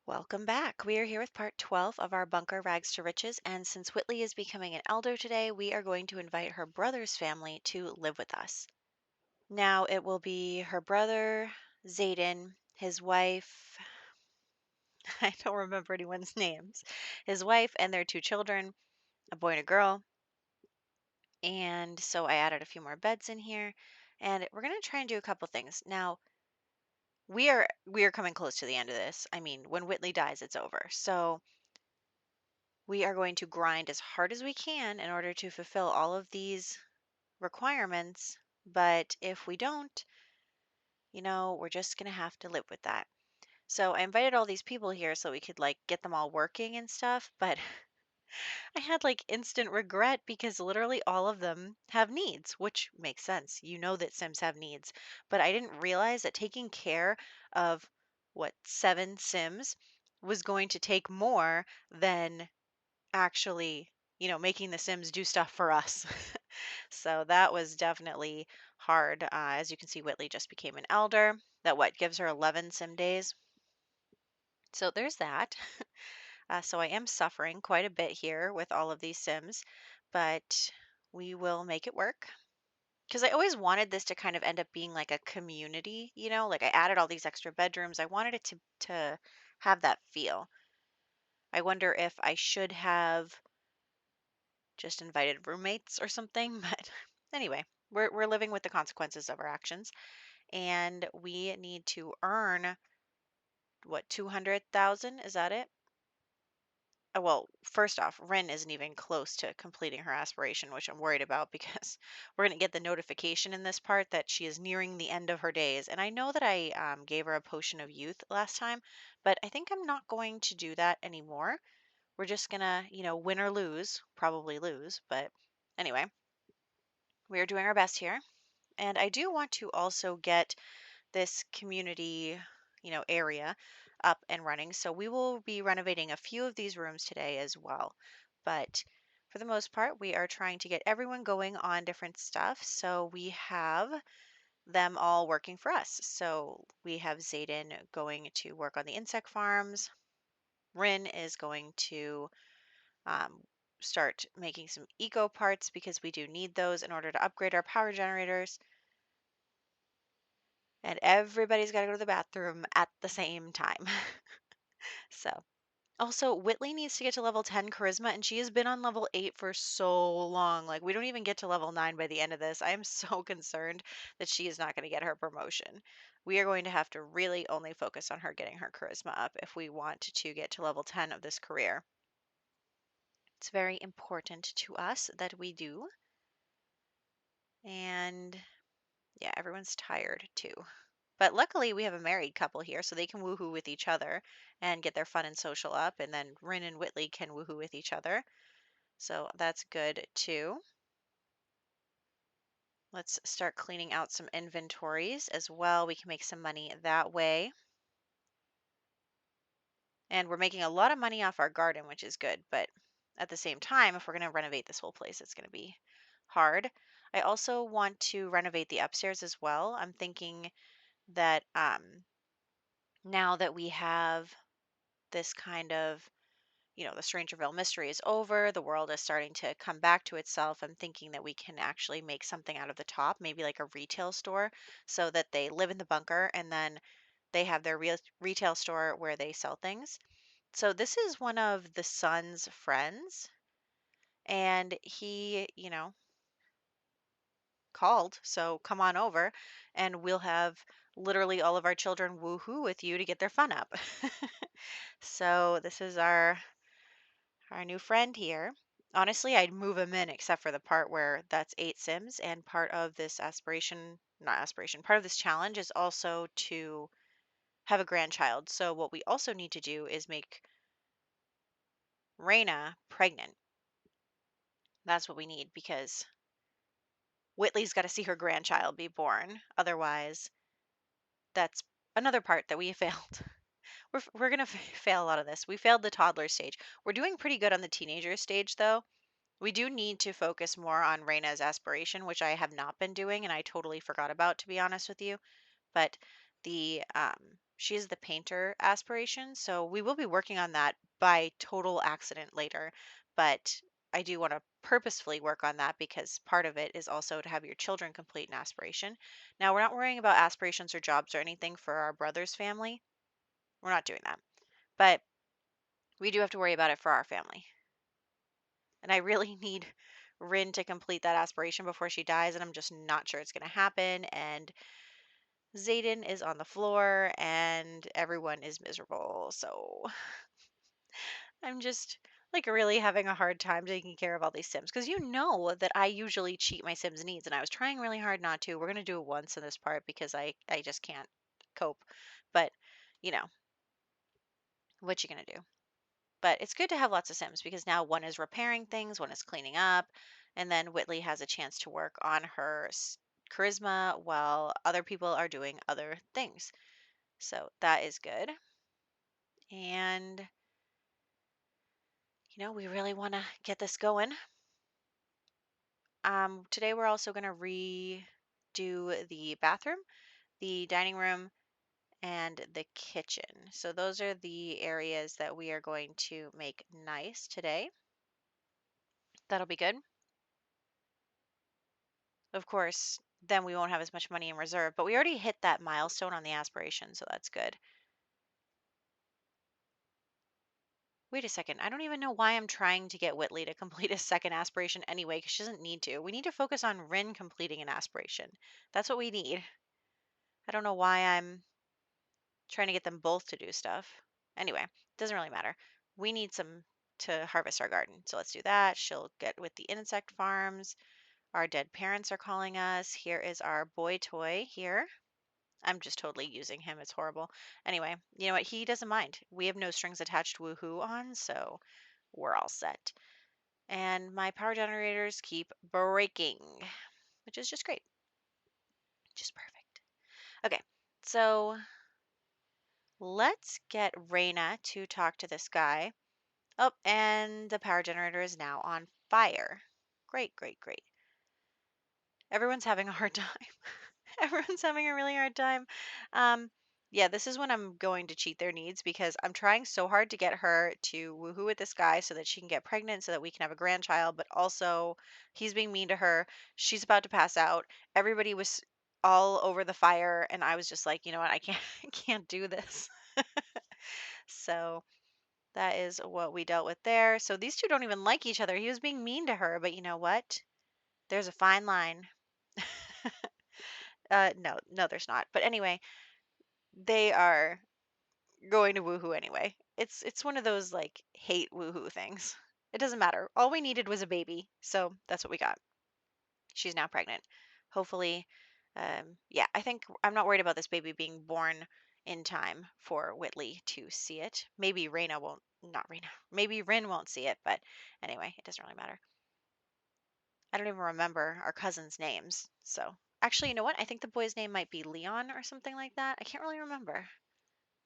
Welcome back. We are here with part 12 of our Bunker Rags to Riches, and since Whitley is becoming an elder today, we are going to invite her brother's family to live with us. Now, it will be her brother, Zayden, his wife, I don't remember anyone's names, his wife, and their two children, a boy and a girl. And so I added a few more beds in here, and we're going to try and do a couple things. Now, we are coming close to the end of this. I mean, when Whitley dies, it's over. So we are going to grind as hard as we can in order to fulfill all of these requirements. But if we don't, we're just going to have to live with that. So I invited all these people here so we could like get them all working and stuff. But I had like instant regret because literally all of them have needs, which makes sense. You know that Sims have needs. But I didn't realize that taking care of what, 7 Sims was going to take more than actually, making the Sims do stuff for us. So that was definitely hard. As you can see, Whitley just became an elder. That what gives her 11 Sim days. So there's that. So I am suffering quite a bit here with all of these Sims, but we will make it work. Because I always wanted this to kind of end up being like a community, like I added all these extra bedrooms. I wanted it to have that feel. I wonder if I should have just invited roommates or something. But anyway, we're living with the consequences of our actions, and we need to earn what, 200,000? Is that it? Well, first off, Rin isn't even close to completing her aspiration, which I'm worried about because we're going to get the notification in this part that she is nearing the end of her days. And I know that I gave her a potion of youth last time, but I think I'm not going to do that anymore. We're just gonna, win or lose, probably lose, but anyway. We are doing our best here. And I do want to also get this community, area up and running. So we will be renovating a few of these rooms today as well. But for the most part, we are trying to get everyone going on different stuff. So we have them all working for us. So we have Zayden going to work on the insect farms. Rin is going to um, start making some eco parts because we do need those in order to upgrade our power generators. And everybody's got to go to the bathroom at the same time. So, also, Whitley needs to get to level 10 charisma, and she has been on level 8 for so long. Like, we don't even get to level 9 by the end of this. I am so concerned that she is not going to get her promotion. We are going to have to really only focus on her getting her charisma up if we want to get to level 10 of this career. It's very important to us that we do. And yeah, everyone's tired too. But luckily, we have a married couple here, so they can woohoo with each other and get their fun and social up. And then Rin and Whitley can woohoo with each other. So that's good too. Let's start cleaning out some inventories as well. We can make some money that way. And we're making a lot of money off our garden, which is good. But at the same time, if we're going to renovate this whole place, it's going to be hard. I also want to renovate the upstairs as well. I'm thinking that now that we have this kind of, the Strangerville mystery is over, the world is starting to come back to itself. I'm thinking that we can actually make something out of the top, maybe like a retail store, so that they live in the bunker and then they have their real retail store where they sell things. So this is one of the son's friends, and he, called. So come on over and we'll have literally all of our children woohoo with you to get their fun up. So this is our new friend here. Honestly, I'd move him in except for the part where that's 8 Sims, and part of this aspiration, not aspiration, part of this challenge is also to have a grandchild. So what we also need to do is make Raina pregnant. That's what we need because Whitley's got to see her grandchild be born. Otherwise, that's another part that we failed. We're gonna fail a lot of this. We failed the toddler stage. We're doing pretty good on the teenager stage though. We do need to focus more on Reina's aspiration, which I have not been doing and I totally forgot about, to be honest with you. But the she is the painter aspiration, so we will be working on that by total accident later. But I do want to purposefully work on that because part of it is also to have your children complete an aspiration. Now, we're not worrying about aspirations or jobs or anything for our brother's family. We're not doing that. But we do have to worry about it for our family. And I really need Rin to complete that aspiration before she dies, and I'm just not sure it's going to happen. And Zayden is on the floor, and everyone is miserable. So I'm just like really having a hard time taking care of all these Sims because you know that I usually cheat my Sims needs, and I was trying really hard not to. We're gonna do it once in this part because I just can't cope. But you know what you gonna do. But it's good to have lots of Sims because now one is repairing things, one is cleaning up, and then Whitley has a chance to work on her charisma while other people are doing other things. So that is good. And we really want to get this going. Today we're also going to redo the bathroom, the dining room, and the kitchen. So those are the areas that we are going to make nice today. That'll be good. Of course, then we won't have as much money in reserve, but we already hit that milestone on the aspiration, so that's good. Wait a second. I don't even know why I'm trying to get Whitley to complete a second aspiration anyway, because she doesn't need to. We need to focus on Rin completing an aspiration. That's what we need. I don't know why I'm trying to get them both to do stuff. Anyway, doesn't really matter. We need some to harvest our garden. So let's do that. She'll get with the insect farms. Our dead parents are calling us. Here is our boy toy here. I'm just totally using him. It's horrible. Anyway, you know what? He doesn't mind. We have no strings attached woohoo on, so we're all set. And my power generators keep breaking, which is just great. Just perfect. Okay, so let's get Raina to talk to this guy. Oh, and the power generator is now on fire. Great, great, great. Everyone's having a hard time. Everyone's having a really hard time. Um, yeah, this is when I'm going to cheat their needs because I'm trying so hard to get her to woohoo with this guy so that she can get pregnant so that we can have a grandchild, but also he's being mean to her. She's about to pass out. Everybody was all over the fire and I was just like, you know what? I can't I can't do this. So that is what we dealt with there. So these two don't even like each other. He was being mean to her, but you know what? There's a fine line. No, no, there's not. But anyway, they are going to woohoo anyway. It's one of those like hate woohoo things. It doesn't matter. All we needed was a baby, so that's what we got. She's now pregnant. Hopefully, yeah, I think I'm not worried about this baby being born in time for Whitley to see it. Maybe Raina won't, not Raina. Maybe Rin won't see it, but anyway, it doesn't really matter. I don't even remember our cousins' names. So actually, you know what? I think the boy's name might be Leon or something like that. I can't really remember.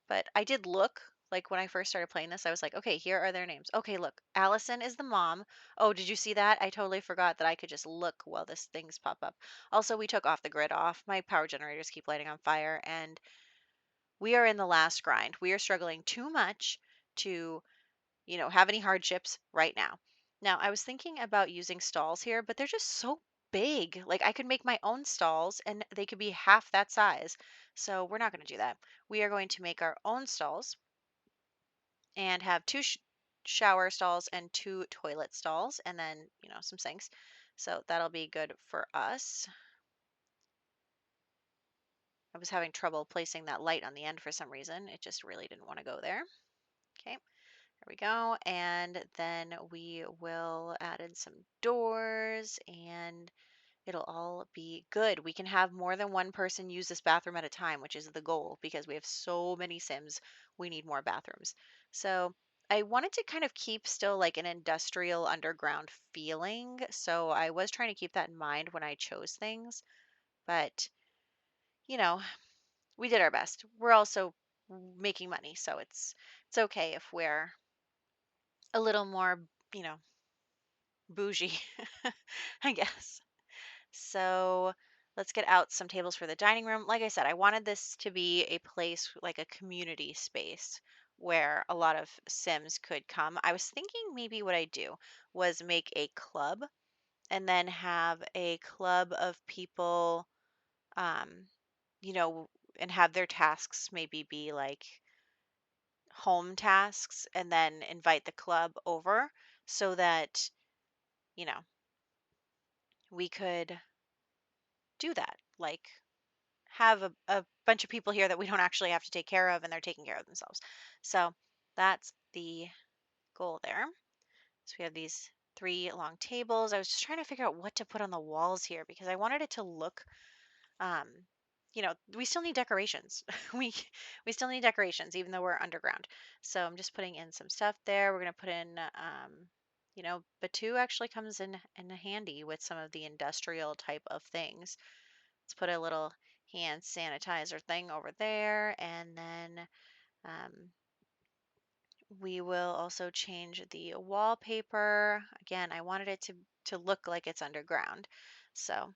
But I did look, like when I first started playing this, I was like, okay, here are their names. Okay, look, Allison is the mom. Oh, did you see that? I totally forgot that I could just look while this things pop up. Also, we took off the grid off. My power generators keep lighting on fire, and we are in the last grind. We are struggling too much to, have any hardships right now. Now, I was thinking about using stalls here, but they're just so big. Like I could make my own stalls and they could be half that size. So we're not going to do that. We are going to make our own stalls and have two shower stalls and two toilet stalls and then, some sinks. So that'll be good for us. I was having trouble placing that light on the end for some reason. It just really didn't want to go there. Okay. There we go. And then we will add in some doors and it'll all be good. We can have more than one person use this bathroom at a time, which is the goal because we have so many Sims. We need more bathrooms. So I wanted to kind of keep still like an industrial underground feeling. So I was trying to keep that in mind when I chose things. But, you know, we did our best. We're also making money, so it's okay if we're a little more, you know, bougie, I guess. So Let's get out some tables for the dining room. Like I said, I wanted this to be a place, like a community space where a lot of Sims could come. I was thinking maybe what I do was make a club and then have a club of people, um, you know, and have their tasks maybe be like home tasks and then invite the club over so that, you know, we could do that. Like have a bunch of people here that we don't actually have to take care of and they're taking care of themselves. So that's the goal there. So we have these three long tables. I was just trying to figure out what to put on the walls here because I wanted it to look um we still need decorations. we we still need decorations even though we're underground. So I'm just putting in some stuff there. We're going to put in Batu actually comes in handy with some of the industrial type of things. Let's put a little hand sanitizer thing over there, and then um, we will also change the wallpaper. Again, I wanted it to look like it's underground. So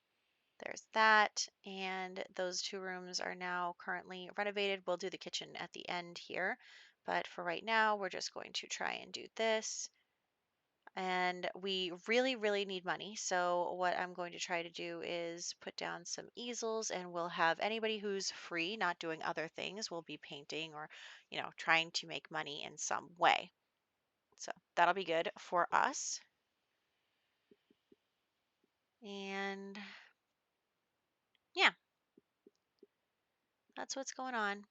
there's that, and those two rooms are now currently renovated. We'll do the kitchen at the end here, but for right now, we're just going to try and do this. And we really, really need money. So what I'm going to try to do is put down some easels, and we'll have anybody who's free, not doing other things, will be painting or, trying to make money in some way. So that'll be good for us. And yeah, that's what's going on.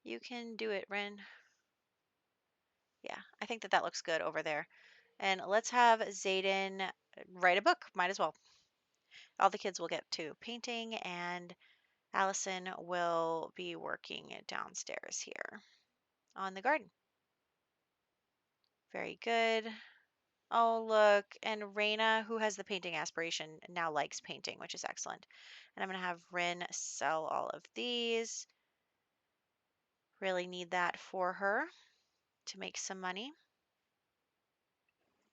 You can do it, Ren. Yeah, I think that that looks good over there. And let's have Zayden write a book. Might as well. All the kids will get to painting, and Allison will be working downstairs here on the garden. Very good. Oh, look. And Raina, who has the painting aspiration, now likes painting, which is excellent. And I'm going to have Rin sell all of these. Really need that for her to make some money.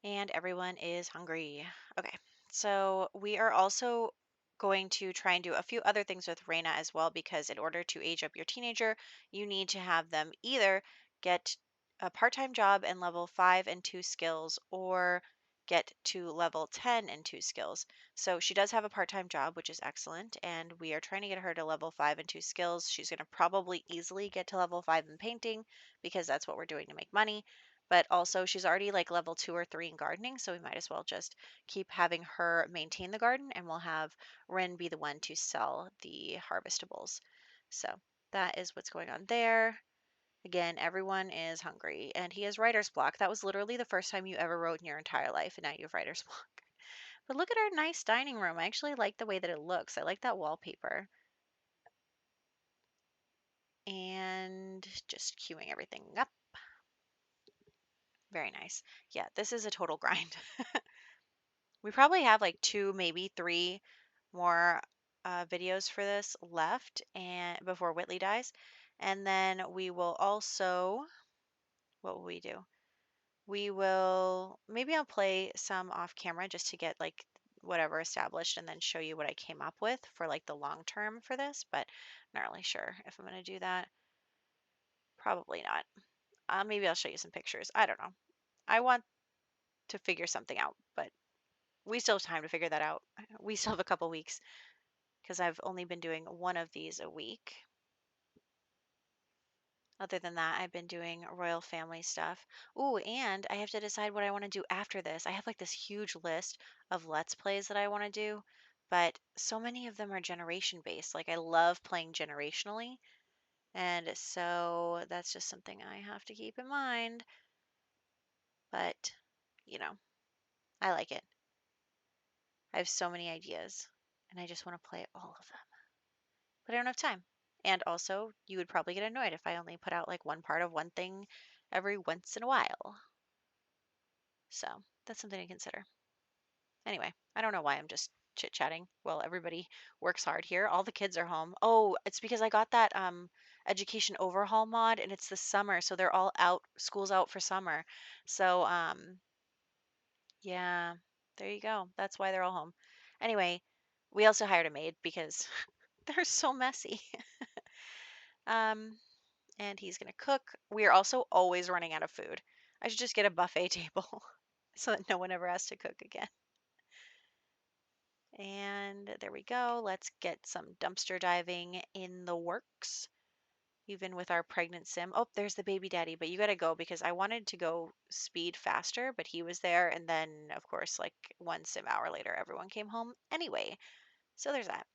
And everyone is hungry. Okay, so we are also going to try and do a few other things with Reina as well, because in order to age up your teenager, you need to have them either get a part-time job and level 5 and 2 skills, or get to level 10 and 2 skills. So she does have a part-time job, which is excellent, and we are trying to get her to level 5 and 2 skills. She's going to probably easily get to level 5 in painting because that's what we're doing to make money, but also she's already like level 2 or 3 in gardening, so we might as well just keep having her maintain the garden, and we'll have Ren be the one to sell the harvestables. So that is what's going on there. Again, everyone is hungry, and he has writer's block. That was literally the first time you ever wrote in your entire life, and now you have writer's block. But look at our nice dining room. I actually like the way that it looks. I like that wallpaper. And just queuing everything up. Very nice. Yeah, this is a total grind. We probably have like two, maybe three more videos for this left and before Whitley dies. And then we will also, what will we do? We will, maybe I'll play some off camera just to get like whatever established and then show you what I came up with for like the long term for this, but I'm not really sure if I'm going to do that. Probably not. Maybe I'll show you some pictures. I don't know. I want to figure something out, but we still have time to figure that out. We still have a couple weeks because I've only been doing one of these a week. Other than that, I've been doing royal family stuff. Ooh, and I have to decide what I want to do after this. I have like this huge list of Let's Plays that I want to do, but so many of them are generation based. Like I love playing generationally, and so that's just something I have to keep in mind. But, you know, I like it. I have so many ideas, and I just want to play all of them. But I don't have time. And also, you would probably get annoyed if I only put out like one part of one thing every once in a while. So that's something to consider. Anyway, I don't know why I'm just chit chatting. Well, everybody works hard here. All the kids are home. Oh, it's because I got that education overhaul mod, and it's the summer, so they're all out. School's out for summer. So yeah, there you go. That's why they're all home. Anyway, we also hired a maid because they're so messy. Um, and he's gonna cook. We are also always running out of food. I should just get a buffet table so that no one ever has to cook again. And there we go. Let's get some dumpster diving in the works, even with our pregnant sim. Oh, there's the baby daddy, but you gotta go because I wanted to go speed faster, but he was there. And then, of course, like one sim hour later, everyone came home anyway. So there's that.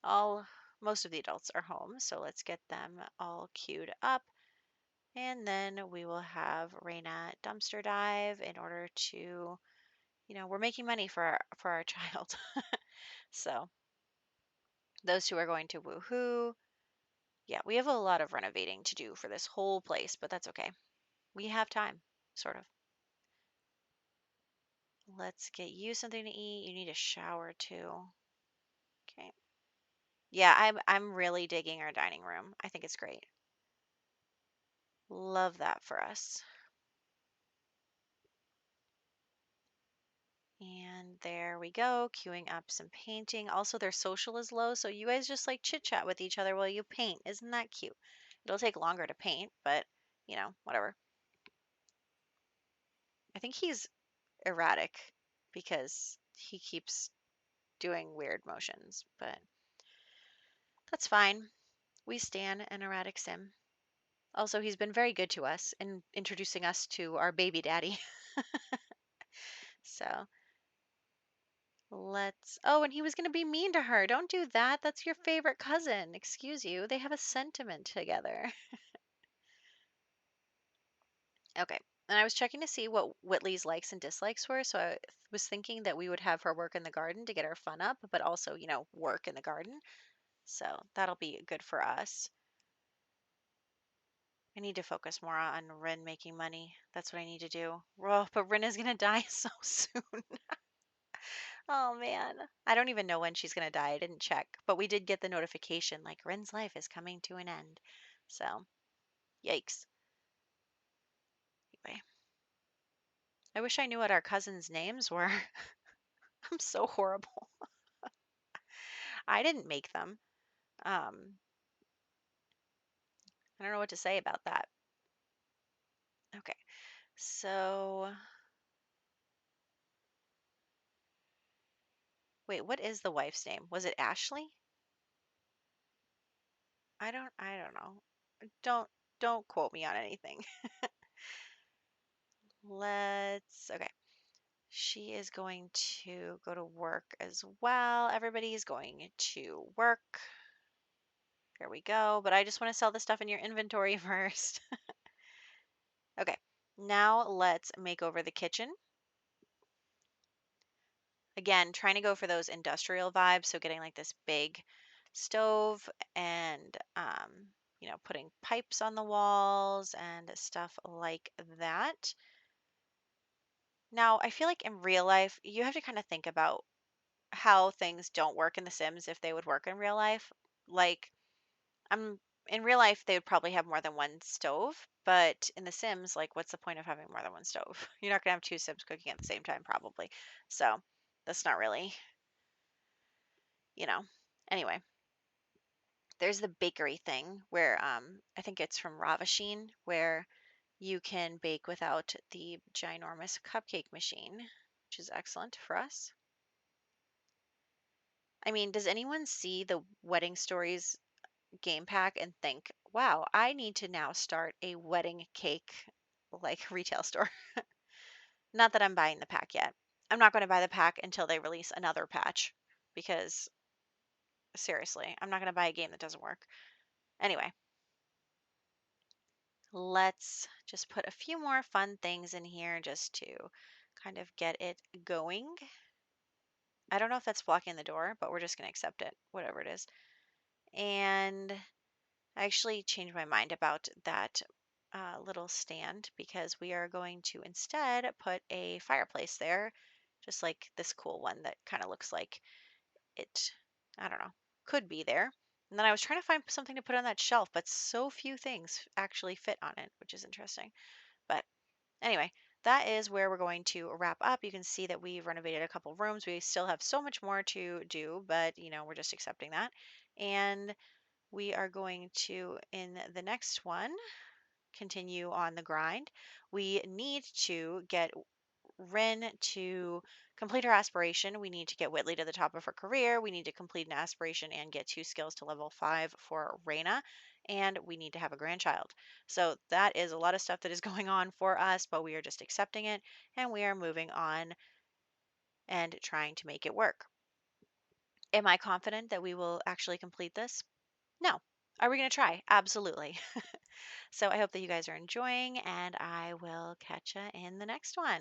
All Most of the adults are home, so let's get them all queued up. And then we will have Raina dumpster dive in order to, we're making money for our child. So those two are going to woohoo. Yeah, we have a lot of renovating to do for this whole place, but that's okay. We have time, sort of. Let's get you something to eat. You need a shower too. Okay. Yeah, I'm really digging our dining room. I think it's great. Love that for us. And there we go, queuing up some painting. Also, their social is low, so you guys just like chit chat with each other while you paint. Isn't that cute? It'll take longer to paint, but whatever. I think he's erratic because he keeps doing weird motions, but that's fine. We stan an erratic sim. Also, he's been very good to us in introducing us to our baby daddy. So Oh, and he was going to be mean to her. Don't do that. That's your favorite cousin. Excuse you. They have a sentiment together. Okay. And I was checking to see what Whitley's likes and dislikes were. So I was thinking that we would have her work in the garden to get her fun up, but also, work in the garden. So that'll be good for us. I need to focus more on Rin making money. That's what I need to do. Oh, but Rin is going to die so soon. Oh man. I don't even know when she's going to die. I didn't check, but we did get the notification like Rin's life is coming to an end. So, yikes. Anyway, I wish I knew what our cousins' names were. I'm so horrible. I didn't make them. Um, I don't know what to say about that. Okay. So, wait, what is the wife's name? Was it Ashley? I don't know. Don't don't quote me on anything. Okay. She is going to go to work as well. Everybody's going to work. There we go. But I just want to sell the stuff in your inventory first. Okay. Now let's make over the kitchen. Again, trying to go for those industrial vibes. So getting like this big stove and, putting pipes on the walls and stuff like that. Now, I feel like in real life, you have to kind of think about how things don't work in The Sims if they would work in real life. Like, I'm in real life, they would probably have more than one stove, but in The Sims, like, what's the point of having more than one stove? You're not gonna have two Sims cooking at the same time, probably. So that's not really, you know. Anyway, there's the bakery thing where I think it's from Ravasheen where you can bake without the ginormous cupcake machine, which is excellent for us. I mean, does anyone see the Wedding Stories game pack and think, wow, I need to now start a wedding cake like retail store? Not that I'm buying the pack yet. I'm not going to buy the pack until they release another patch because seriously, I'm not going to buy a game that doesn't work. Anyway, let's just put a few more fun things in here just to kind of get it going. I don't know if that's blocking the door, but we're just going to accept it, whatever it is. And I actually changed my mind about that little stand because we are going to instead put a fireplace there, just like this cool one that kind of looks like it, I don't know, could be there. And then I was trying to find something to put on that shelf, but so few things actually fit on it, which is interesting. But anyway, that is where we're going to wrap up. You can see that we've renovated a couple rooms. We still have so much more to do, but we're just accepting that. And we are going to, in the next one, continue on the grind. We need to get Rin to complete her aspiration. We need to get Whitley to the top of her career. We need to complete an aspiration and get 2 skills to level 5 for Raina. And we need to have a grandchild. So that is a lot of stuff that is going on for us, but we are just accepting it and we are moving on and trying to make it work. Am I confident that we will actually complete this? No. Are we going to try? Absolutely. So I hope that you guys are enjoying, and I will catch you in the next one.